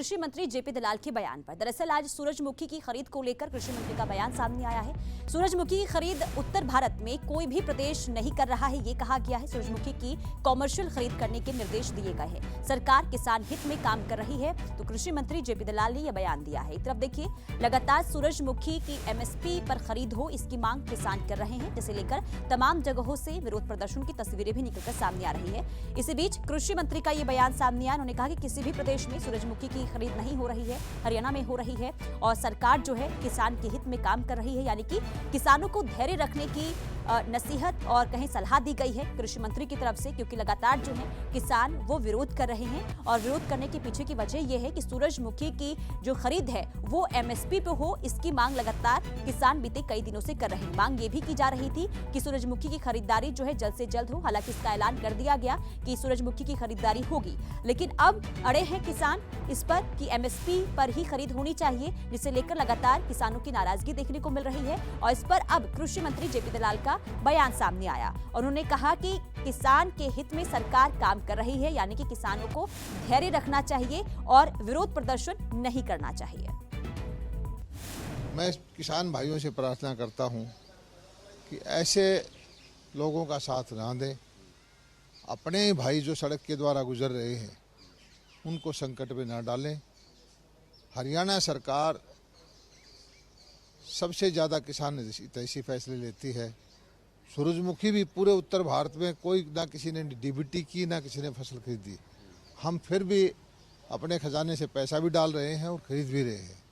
कृषि मंत्री जेपी दलाल के बयान पर। दरअसल आज सूरजमुखी की खरीद को लेकर कृषि मंत्री का बयान सामने आया है। सूरजमुखी की खरीद उत्तर भारत में कोई भी प्रदेश नहीं कर रहा है, ये कहा गया है। सूरजमुखी की कॉमर्शियल खरीद करने के निर्देश दिए गए हैं। सरकार किसान हित में काम कर रही है, तो कृषि मंत्री जेपी दलाल ने यह बयान दिया है। एक तरफ देखिए, लगातार सूरजमुखी की एमएसपी पर खरीद हो, इसकी मांग किसान कर रहे हैं, जिसे लेकर तमाम जगहों से विरोध प्रदर्शन की तस्वीरें भी निकलकर सामने आ रही है। इसी बीच कृषि मंत्री का यह बयान सामने आया। उन्होंने कहा कि किसी भी प्रदेश में सूरजमुखी की खरीद नहीं हो रही है, हरियाणा में हो रही है और सरकार जो है किसान के हित में काम कर रही है, यानी कि किसानों को धैर्य रखने की नसीहत और कहीं सलाह दी गई है कृषि मंत्री की तरफ से, क्योंकि लगातार जो है किसान वो विरोध कर रहे हैं और विरोध करने के पीछे की वजह यह है कि सूरजमुखी की जो खरीद है वो एमएसपी पे हो, इसकी मांग लगातार किसान बीते कई दिनों से कर रहे हैं। मांग ये भी की जा रही थी कि सूरजमुखी की खरीदारी जो है जल्द से जल्द हो। हालांकि इसका ऐलान कर दिया गया कि सूरजमुखी की खरीदारी होगी, लेकिन अब अड़े हैं किसान इस पर कि एमएसपी पर ही खरीद होनी चाहिए, जिसे लेकर लगातार किसानों की नाराजगी देखने को मिल रही है। और इस पर अब कृषि मंत्री जेपी दलाल का बयान सामने आया और उन्होंने कहा कि किसान के हित में सरकार काम कर रही है, यानी कि किसानों को धैर्य रखना चाहिए और विरोध प्रदर्शन नहीं करना चाहिए। मैं किसान भाइयों से प्रार्थना करता हूं कि ऐसे लोगों का साथ ना दें। अपने भाई जो सड़क के द्वारा गुजर रहे हैं उनको संकट में ना डालें। हरियाणा सरकार सबसे ज़्यादा किसान हितैषी फैसले लेती है। सूरजमुखी भी पूरे उत्तर भारत में कोई ना किसी ने डीबीटी की, ना किसी ने फसल खरीदी। हम फिर भी अपने खजाने से पैसा भी डाल रहे हैं और खरीद भी रहे हैं।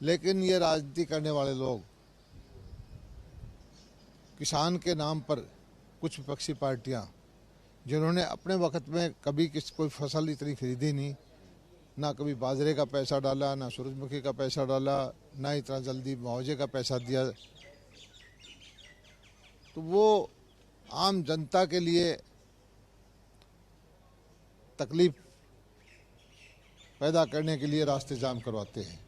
लेकिन ये राजनीति करने वाले लोग किसान के नाम पर, कुछ विपक्षी पार्टियां जिन्होंने अपने वक्त में कभी कोई फसल इतनी खरीदी नहीं, ना कभी बाजरे का पैसा डाला, ना सूरजमुखी का पैसा डाला, ना इतना जल्दी मुआवजे का पैसा दिया, तो वो आम जनता के लिए तकलीफ पैदा करने के लिए रास्ते जाम करवाते हैं।